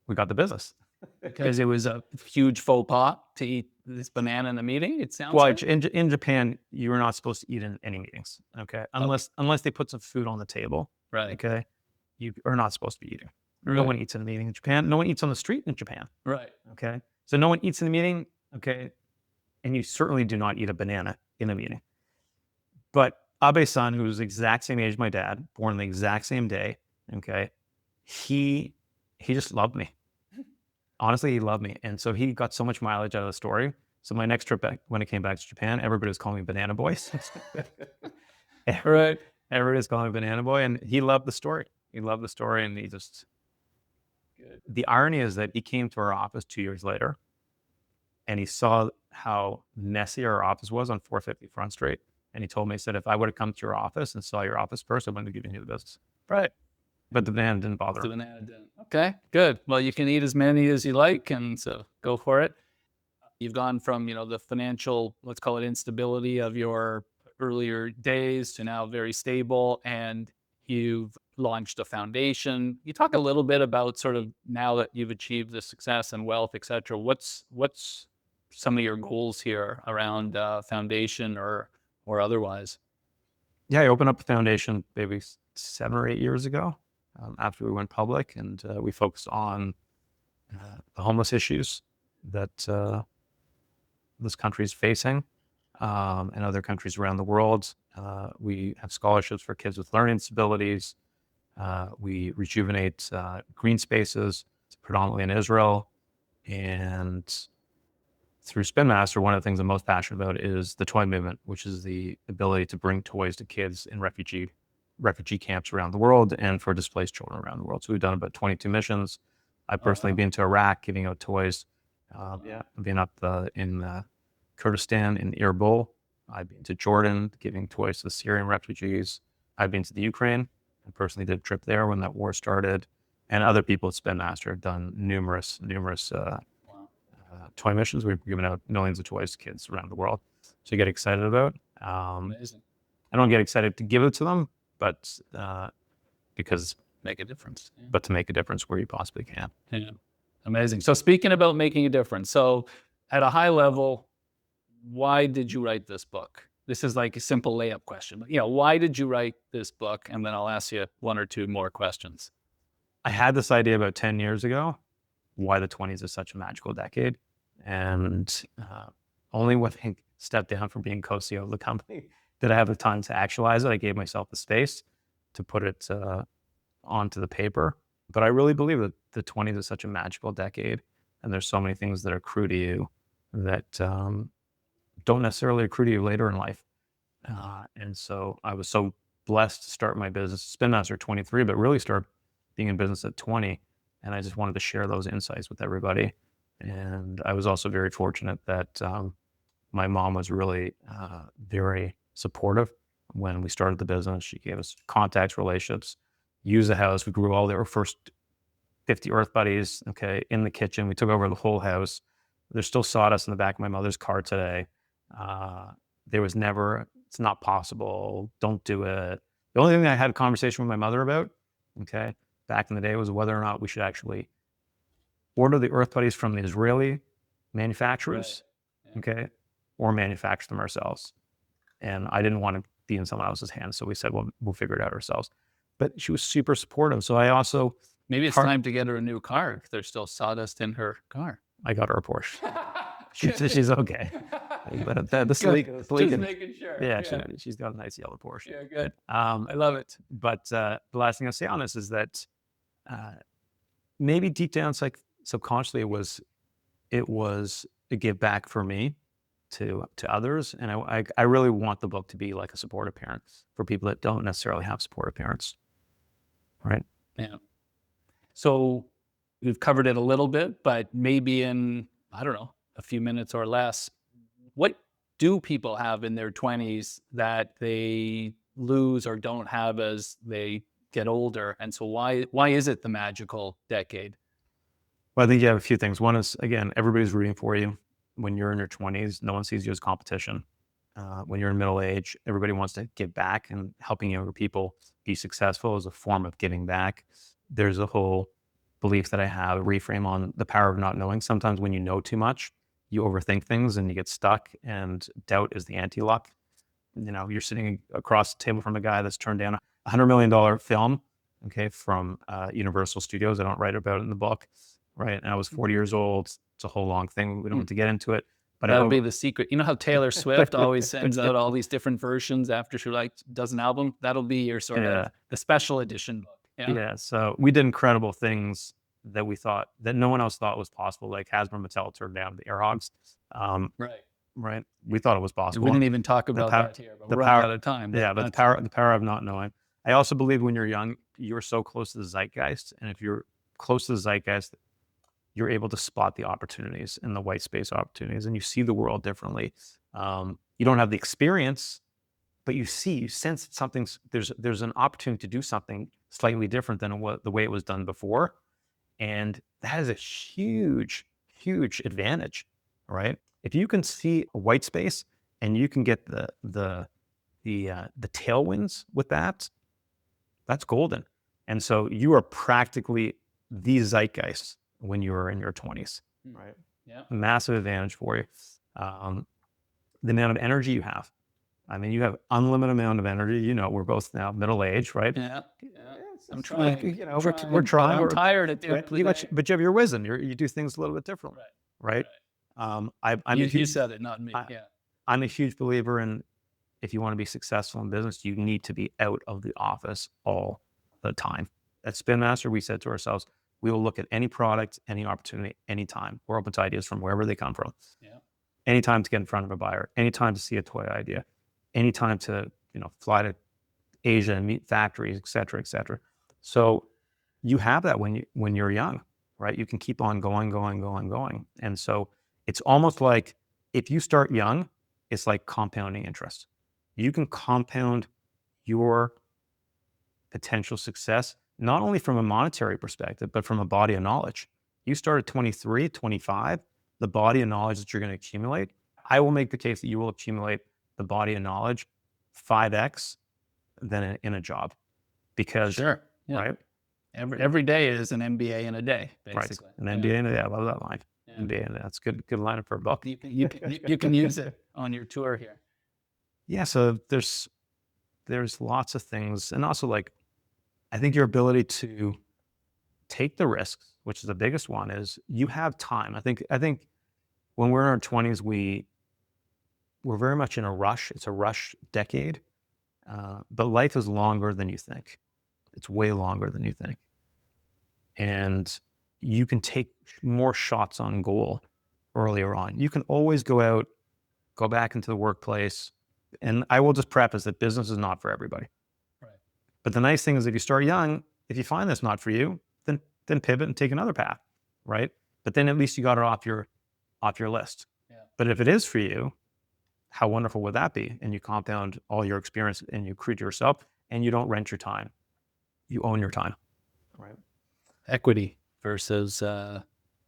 We got the business. Because it was a huge faux pas to eat this banana in a meeting, it sounds Well, like. in Japan, you are not supposed to eat in any meetings, okay? Unless they put some food on the table, Right. okay? You are not supposed to be eating. Right. No one eats in a meeting in Japan. No one eats on the street in Japan, Right. okay? So no one eats in a meeting, okay? And you certainly do not eat a banana in a meeting. But Abe-san, who's the exact same age as my dad, born the exact same day, okay? He just loved me. Honestly, he loved me. And so he got so much mileage out of the story. So my next trip back, when I came back to Japan, everybody was calling me Banana Boy. Right. Everybody was calling me Banana Boy. And he loved the story. He loved the story. And he just, Good. The irony is that he came to our office 2 years later, and he saw how messy our office was on 450 Front Street. And he told me, he said, if I would have come to your office and saw your office first, I wouldn't have given you the business. Right. But the banana didn't bother The him. banana didn't. Okay, good. Well, you can eat as many as you like, and so go for it. You've gone from, the financial, let's call it instability of your earlier days to now very stable, and you've launched a foundation. You talk a little bit about sort of now that you've achieved the success and wealth, et cetera. What's some of your goals here around foundation or otherwise? Yeah, I opened up a foundation maybe 7 or 8 years ago, after we went public, and we focused on the homeless issues that this country is facing, and other countries around the world. We have scholarships for kids with learning disabilities. We rejuvenate green spaces, predominantly in Israel. And through Spin Master, one of the things I'm most passionate about is the toy movement, which is the ability to bring toys to kids in refugee camps around the world and for displaced children around the world. So we've done about 22 missions. I've personally been to Iraq giving out toys. I've been up in Kurdistan in Erbil. I've been to Jordan giving toys to the Syrian refugees. I've been to the Ukraine. I personally did a trip there when that war started. And other people at Spin Master have done numerous toy missions. We've given out millions of toys to kids around the world. So you get excited about. Amazing. I don't get excited to give it to them, but because Make a difference. Yeah. but to make a difference where you possibly can. Yeah. Amazing. So speaking about making a difference, so at a high level, why did you write this book? This is like a simple layup question, but why did you write this book? And then I'll ask you one or two more questions. I had this idea about 10 years ago, why the 20s is such a magical decade. And only when I stepped down from being co-CEO of the company did I have the time to actualize it. I gave myself the space to put it onto the paper. But I really believe that the 20s is such a magical decade. And there's so many things that accrue to you that don't necessarily accrue to you later in life. And so I was so blessed to start my business, Spin Master at 23, but really start being in business at 20. And I just wanted to share those insights with everybody. And I was also very fortunate that my mom was really very supportive when we started the business. She gave us contacts, relationships, used the house. We grew all our first 50 Earth Buddies, in the kitchen. We took over the whole house. There's still sawdust in the back of my mother's car today. There was never, it's not possible, don't do it. The only thing I had a conversation with my mother about, back in the day was whether or not we should actually order the Earth Buddies from the Israeli manufacturers, or manufacture them ourselves. And I didn't want to be in someone else's hands. So we said, well, we'll figure it out ourselves. But she was super supportive. So I also... Maybe it's time to get her a new car if there's still sawdust in her car. I got her a Porsche. She's okay. But Just making sure. Yeah, she's got a nice yellow Porsche. Yeah, good. I love it. But the last thing I'll say on this is that maybe deep down, subconsciously, it was a give back for me to others. And I really want the book to be like a supportive parent for people that don't necessarily have supportive parents. Right? Yeah. So we've covered it a little bit, but maybe in, I don't know, a few minutes or less, what do people have in their 20s that they lose or don't have as they get older? And so why is it the magical decade? Well, I think you have a few things. One is, again, everybody's rooting for you. When you're in your 20s, no one sees you as competition. When you're in middle age, everybody wants to give back, and helping younger people be successful is a form of giving back. There's a whole belief that I have, a reframe on the power of not knowing. Sometimes when you know too much, you overthink things and you get stuck, and doubt is the anti-luck. You're sitting across the table from a guy that's turned down a $100 million film, from Universal Studios. I don't write about it in the book, right? And I was 40 years old. It's a whole long thing. We don't have to get into it. But that'll be the secret. You know how Taylor Swift always sends out all these different versions after she does an album? That'll be your sort of the special edition book. Yeah. So we did incredible things that we thought that no one else thought was possible. Like Hasbro Mattel turned down the Air Hogs. Right. We thought it was possible. We didn't even talk about that here, but we're out of time. But the power of not knowing. I also believe when you're young, you're so close to the zeitgeist. And if you're close to the zeitgeist, you're able to spot the opportunities and the white space opportunities, and you see the world differently. You don't have the experience, but you sense that there's an opportunity to do something slightly different than the way it was done before. And that is a huge, huge advantage, right? If you can see a white space and you can get the tailwinds with that, that's golden. And so you are practically the zeitgeist when you are in your 20s, right? Yeah. Massive advantage for you. The amount of energy you have. I mean, you have unlimited amount of energy. You know, we're both now middle-aged, right? Yeah. I'm It's trying. like, you know, we're trying. I'm tired at the end of the day. But you have your wisdom. You do things a little bit differently, right? I'm a You huge, said it, not me. Yeah. I'm a huge believer in, if you want to be successful in business, you need to be out of the office all the time. At Spin Master, we said to ourselves, we will look at any product, any opportunity, anytime. We're open to ideas from wherever they come from. Yeah. Anytime to get in front of a buyer, anytime to see a toy idea, anytime to, fly to Asia and meet factories, et cetera, et cetera. So you have that when you're young, right? You can keep on going. And so it's almost like, if you start young, it's like compounding interest. You can compound your potential success, not only from a monetary perspective, but from a body of knowledge. You start at 23, 25, the body of knowledge that you're going to accumulate, I will make the case that you will accumulate the body of knowledge 5x than in a job. Because, Sure. Yeah. right? Every day is an MBA in a day, basically. Right. An MBA in a day. I love that line. Yeah. MBA in a day. That's good line for a book. You can use it on your tour here. Yeah. So there's lots of things. And also, like, I think your ability to take the risks, which is the biggest one, is you have time. I think when we're in our 20s, we're very much in a rush. It's a rush decade. But life is longer than you think. It's way longer than you think. And you can take more shots on goal earlier on. You can always go back into the workplace. And I will just preface that business is not for everybody. Right. But the nice thing is, if you start young, if you find that's not for you, then pivot and take another path, right? But then at least you got it off your list. Yeah. But if it is for you, how wonderful would that be? And you compound all your experience and you accrue to yourself, and you don't rent your time. You own your time. Right. Equity versus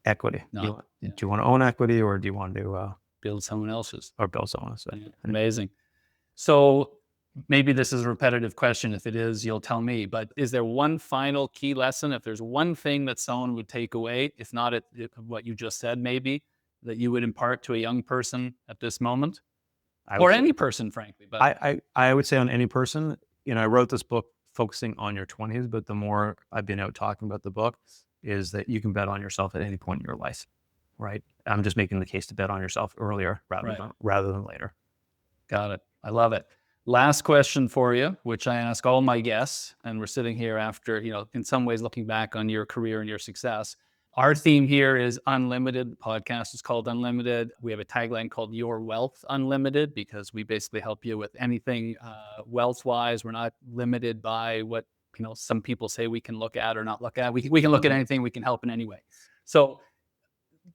equity. No, Do you want to own equity, or do you want to build someone else's? Or build someone else's? Yeah. Amazing. So maybe this is a repetitive question. If it is, you'll tell me. But is there one final key lesson? If there's one thing that someone would take away, if not what you just said, maybe, that you would impart to a young person at this moment? Or any person, frankly. But I would say on any person. I wrote this book focusing on your 20s, but the more I've been out talking about the book, is that you can bet on yourself at any point in your life, right? I'm just making the case to bet on yourself earlier rather than later. Got it. I love it. Last question for you, which I ask all my guests, and we're sitting here after, in some ways looking back on your career and your success. Our theme here is unlimited. The podcast is called Unlimited. We have a tagline called Your Wealth Unlimited, because we basically help you with anything wealth-wise. We're not limited by what some people say we can look at or not look at. We can look at anything. We can help in any way. So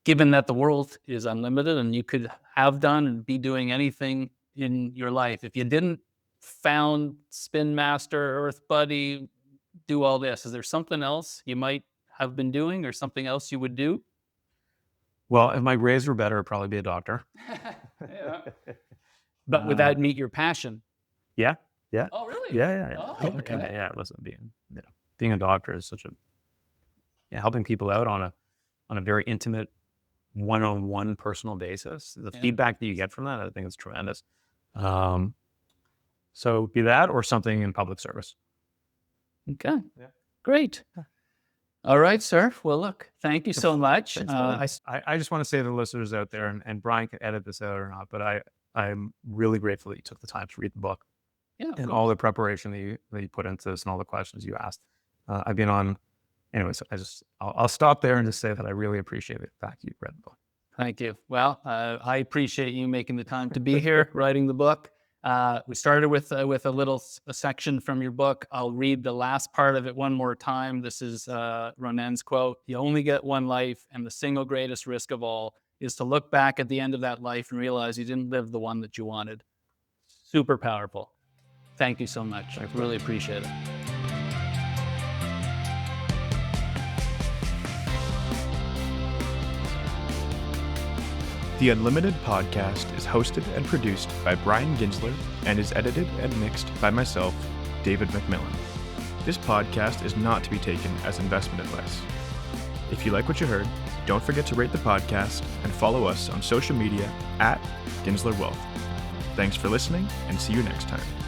given that the world is unlimited and you could have done and be doing anything in your life, if you didn't found Spin Master, Earth Buddy, do all this, is there something else you might have been doing, or something else you would do? Well, if my grades were better, I'd probably be a doctor. Yeah. But would that meet your passion? Yeah. Oh, really? Yeah. Oh, okay. Yeah. Listen, being a doctor is such helping people out on a very intimate, one-on-one personal basis. The feedback that you get from that, I think, is tremendous. So be that or something in public service. Okay. Yeah. Great. All right, sir. Well, look, thank you so much. I just want to say to the listeners out there, and Brian can edit this out or not, but I'm really grateful that you took the time to read the book. Yeah. And all the preparation that you put into this and all the questions you asked. I've been on. Anyways, I'll stop there and just say that I really appreciate the fact you read the book. Thank you. Well, I appreciate you making the time to be here, writing the book. We started with a section from your book. I'll read the last part of it one more time. This is Ronnen's quote: "You only get one life, and the single greatest risk of all is to look back at the end of that life and realize you didn't live the one that you wanted." Super powerful. Thank you so much. I really appreciate it. The Unlimited podcast is hosted and produced by Brian Ginsler and is edited and mixed by myself, David McMillan. This podcast is not to be taken as investment advice. If you like what you heard, don't forget to rate the podcast and follow us on social media at Ginsler Wealth. Thanks for listening, and see you next time.